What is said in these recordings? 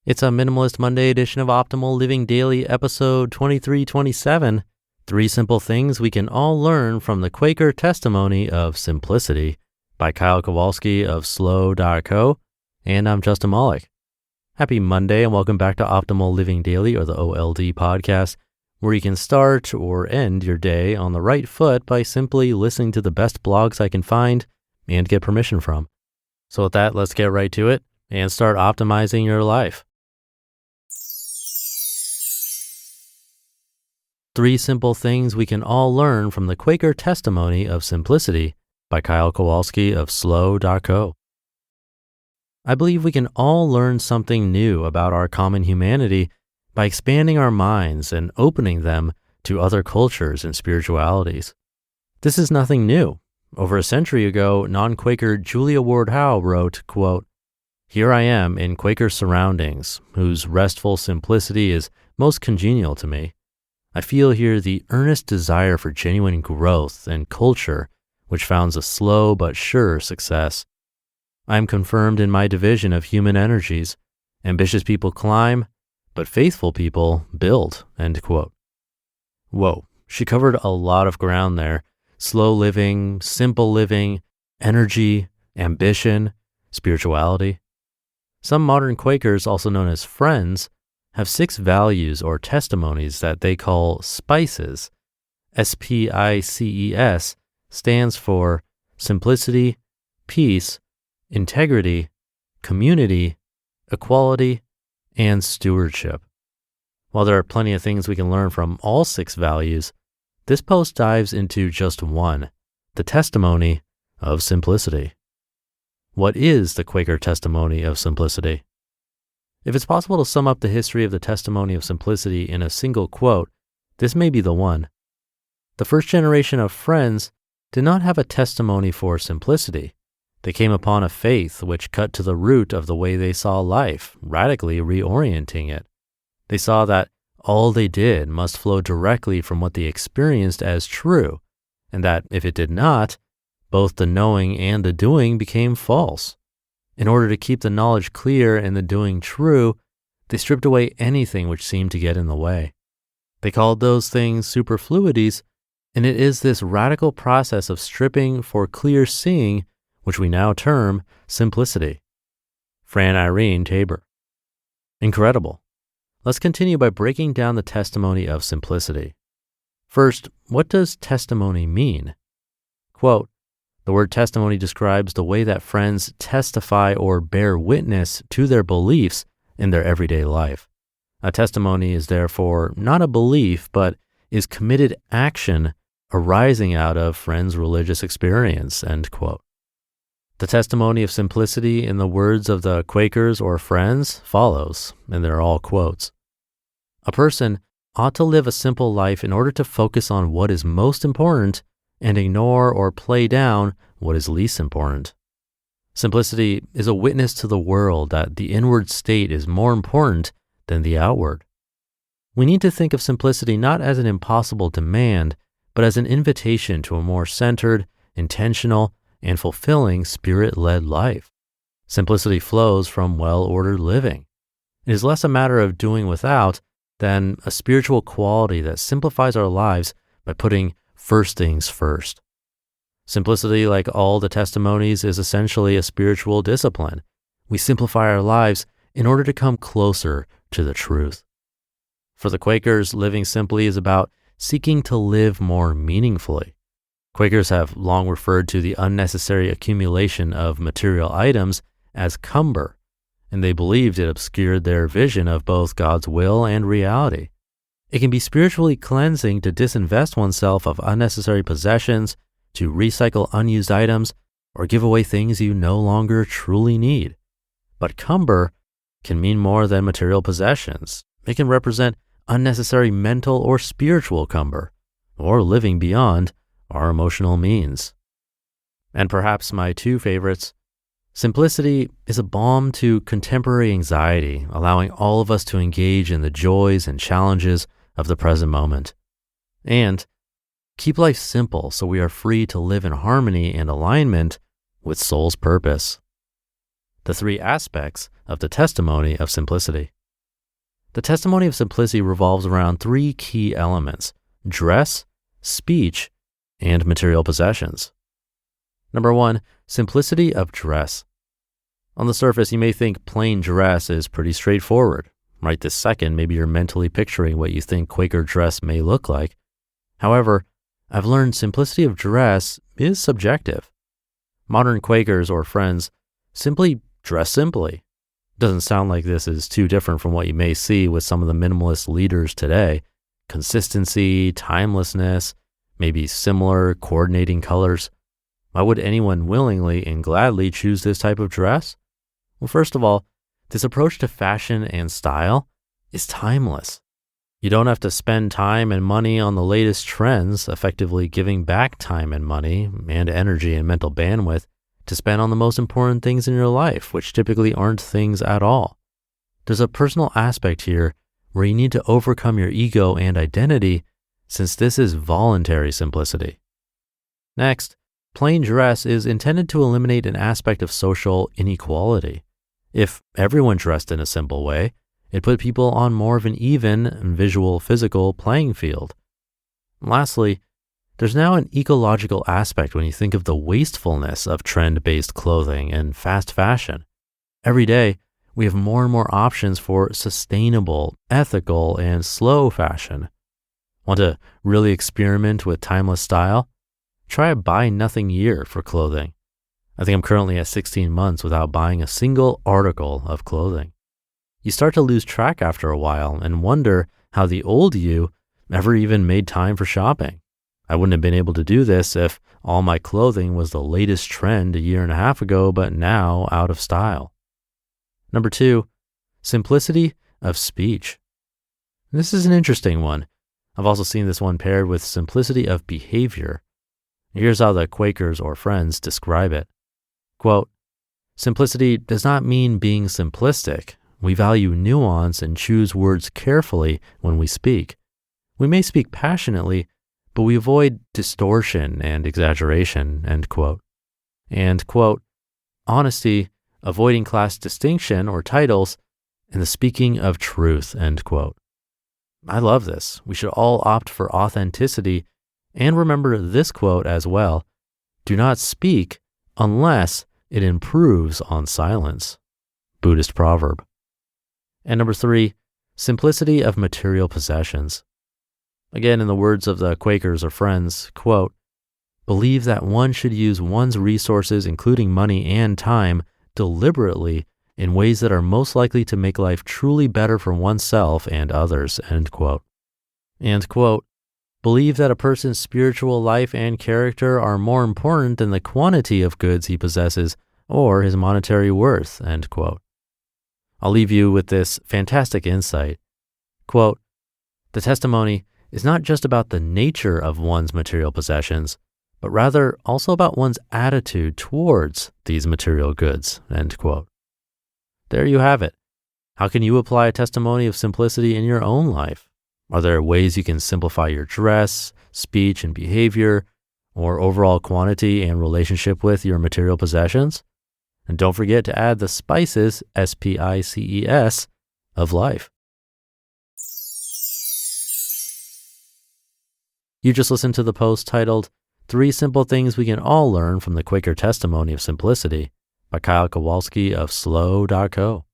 It's a Minimalist Monday edition of Optimal Living Daily, episode 2327, 3 Simple Things We Can All Learn from the Quaker Testimony of Simplicity by Kowalski of Sloww.co, and I'm Justin Malik. Happy Monday and welcome back to Optimal Living Daily, or the OLD podcast, where you can start or end your day on the right foot by simply listening to the best blogs I can find and get permission from. So with that, let's get right to it and start optimizing your life. 3 Simple Things We Can All Learn from the Quaker Testimony of Simplicity by Kowalski of Sloww.co. I believe we can all learn something new about our common humanity by expanding our minds and opening them to other cultures and spiritualities. This is nothing new. Over a century ago, non-Quaker Julia Ward Howe wrote, quote, "Here I am in Quaker surroundings, whose restful simplicity is most congenial to me. I feel here the earnest desire for genuine growth and culture, which founds a slow but sure success. I am confirmed in my division of human energies. Ambitious people climb, but faithful people build," end quote. Whoa, she covered a lot of ground there. Slow living, simple living, energy, ambition, spirituality. Some modern Quakers, also known as Friends, have 6 values or testimonies that they call SPICES. SPICES stands for simplicity, peace, integrity, community, equality, and stewardship. While there are plenty of things we can learn from all 6 values, this post dives into just one, the testimony of simplicity. What is the Quaker testimony of simplicity? If it's possible to sum up the history of the testimony of simplicity in a single quote, this may be the one. The first generation of Friends did not have a testimony for simplicity. They came upon a faith which cut to the root of the way they saw life, radically reorienting it. They saw that all they did must flow directly from what they experienced as true, and that if it did not, both the knowing and the doing became false. In order to keep the knowledge clear and the doing true, they stripped away anything which seemed to get in the way. They called those things superfluities, and it is this radical process of stripping for clear seeing which we now term simplicity. Fran Irene Tabor. Incredible. Let's continue by breaking down the testimony of simplicity. First, what does testimony mean? Quote, "The word testimony describes the way that Friends testify or bear witness to their beliefs in their everyday life. A testimony is therefore not a belief, but is committed action arising out of Friends' religious experience," end quote. The testimony of simplicity in the words of the Quakers or Friends follows, and they're all quotes. "A person ought to live a simple life in order to focus on what is most important and ignore or play down what is least important. Simplicity is a witness to the world that the inward state is more important than the outward. We need to think of simplicity not as an impossible demand, but as an invitation to a more centered, intentional, and fulfilling spirit-led life. Simplicity flows from well-ordered living. It is less a matter of doing without than a spiritual quality that simplifies our lives by putting first things first. Simplicity, like all the testimonies, is essentially a spiritual discipline. We simplify our lives in order to come closer to the truth. For the Quakers, living simply is about seeking to live more meaningfully. Quakers have long referred to the unnecessary accumulation of material items as cumber, and they believed it obscured their vision of both God's will and reality. It can be spiritually cleansing to disinvest oneself of unnecessary possessions, to recycle unused items, or give away things you no longer truly need. But cumber can mean more than material possessions. It can represent unnecessary mental or spiritual cumber, or living beyond our emotional means. And perhaps my 2 favorites, simplicity is a balm to contemporary anxiety, allowing all of us to engage in the joys and challenges of the present moment. And keep life simple so we are free to live in harmony and alignment with soul's purpose. The 3 aspects of the testimony of simplicity. The testimony of simplicity revolves around three key elements: dress, speech, and material possessions. Number one, simplicity of dress. On the surface, you may think plain dress is pretty straightforward. Right this second, maybe you're mentally picturing what you think Quaker dress may look like. However, I've learned simplicity of dress is subjective. Modern Quakers or friends simply dress simply. Doesn't sound like this is too different from what you may see with some of the minimalist leaders today. Consistency, timelessness, maybe similar coordinating colors. Why would anyone willingly and gladly choose this type of dress? Well, first of all, this approach to fashion and style is timeless. You don't have to spend time and money on the latest trends, effectively giving back time and money and energy and mental bandwidth to spend on the most important things in your life, which typically aren't things at all. There's a personal aspect here where you need to overcome your ego and identity, since this is voluntary simplicity. Next, plain dress is intended to eliminate an aspect of social inequality. If everyone dressed in a simple way, it put people on more of an even visual, physical playing field. And lastly, there's now an ecological aspect when you think of the wastefulness of trend-based clothing and fast fashion. Every day, we have more and more options for sustainable, ethical, and slow fashion. Want to really experiment with timeless style? Try a buy-nothing year for clothing. I think I'm currently at 16 months without buying a single article of clothing. You start to lose track after a while and wonder how the old you ever even made time for shopping. I wouldn't have been able to do this if all my clothing was the latest trend a year and a half ago, but now out of style. Number two, simplicity of speech. This is an interesting one. I've also seen this one paired with simplicity of behavior. Here's how the Quakers or friends describe it. Quote, simplicity does not mean being simplistic. We value nuance and choose words carefully when we speak. We may speak passionately, but we avoid distortion and exaggeration, end quote. And quote, honesty, avoiding class distinction or titles, and the speaking of truth, end quote. I love this. We should all opt for authenticity and remember this quote as well. Do not speak unless it improves on silence. Buddhist proverb. And number three, simplicity of material possessions. Again, in the words of the Quakers or friends, quote, believe that one should use one's resources, including money and time, deliberately in ways that are most likely to make life truly better for oneself and others, end quote. And quote, believe that a person's spiritual life and character are more important than the quantity of goods he possesses or his monetary worth, end quote. I'll leave you with this fantastic insight. Quote, the testimony is not just about the nature of one's material possessions, but rather also about one's attitude towards these material goods, end quote. There you have it. How can you apply a testimony of simplicity in your own life? Are there ways you can simplify your dress, speech, and behavior, or overall quantity and relationship with your material possessions? And don't forget to add the spices, SPICES, of life. You just listened to the post titled, 3 Simple Things We Can All Learn from the Quaker Testimony of Simplicity by Kowalski of Sloww.co.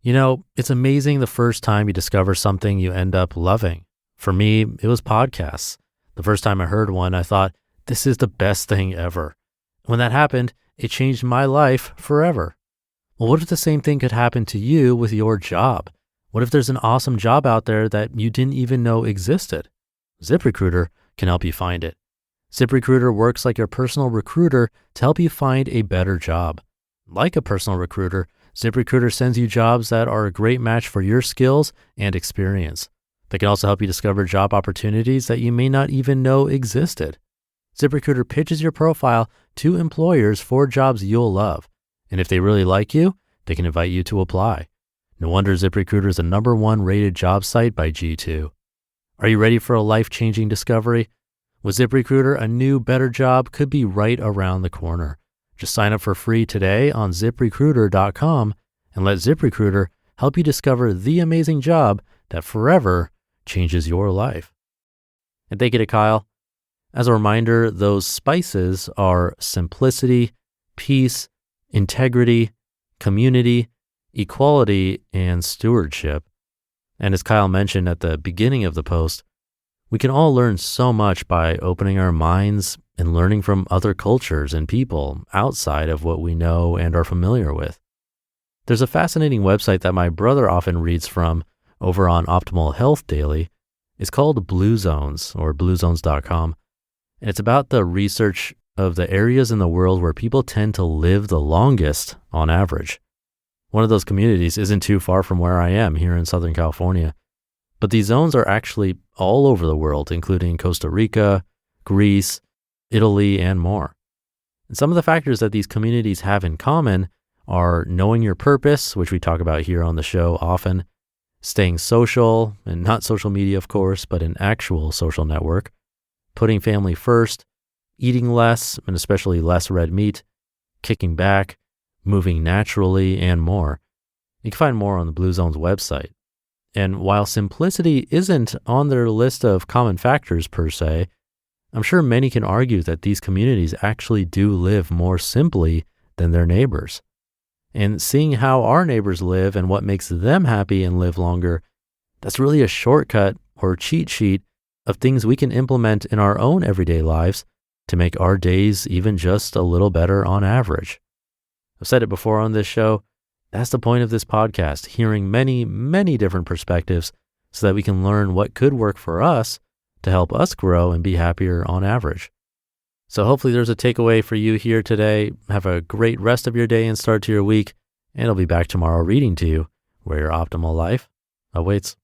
You know, it's amazing the first time you discover something you end up loving. For me, it was podcasts. The first time I heard one, I thought, this is the best thing ever. When that happened, it changed my life forever. Well, what if the same thing could happen to you with your job? What if there's an awesome job out there that you didn't even know existed? ZipRecruiter can help you find it. ZipRecruiter works like your personal recruiter to help you find a better job. Like a personal recruiter, ZipRecruiter sends you jobs that are a great match for your skills and experience. They can also help you discover job opportunities that you may not even know existed. ZipRecruiter pitches your profile to employers for jobs you'll love. And if they really like you, they can invite you to apply. No wonder ZipRecruiter is the #1 rated job site by G2. Are you ready for a life-changing discovery? With ZipRecruiter, a new, better job could be right around the corner. Just sign up for free today on ZipRecruiter.com and let ZipRecruiter help you discover the amazing job that forever changes your life. And thank you to Kyle. As a reminder, those spices are simplicity, peace, integrity, community, equality, and stewardship. And as Kyle mentioned at the beginning of the post, we can all learn so much by opening our minds and learning from other cultures and people outside of what we know and are familiar with. There's a fascinating website that my brother often reads from over on Optimal Health Daily. It's called Blue Zones, or bluezones.com. And it's about the research of the areas in the world where people tend to live the longest on average. One of those communities isn't too far from where I am here in Southern California. But these zones are actually all over the world, including Costa Rica, Greece, Italy, and more. And some of the factors that these communities have in common are knowing your purpose, which we talk about here on the show often, staying social, and not social media, of course, but an actual social network, putting family first, eating less, and especially less red meat, kicking back, moving naturally, and more. You can find more on the Blue Zones website. And while simplicity isn't on their list of common factors per se, I'm sure many can argue that these communities actually do live more simply than their neighbors. And seeing how our neighbors live and what makes them happy and live longer, that's really a shortcut or cheat sheet of things we can implement in our own everyday lives to make our days even just a little better on average. I've said it before on this show, that's the point of this podcast, hearing many, many different perspectives so that we can learn what could work for us to help us grow and be happier on average. So hopefully there's a takeaway for you here today. Have a great rest of your day and start to your week, and I'll be back tomorrow reading to you where your optimal life awaits.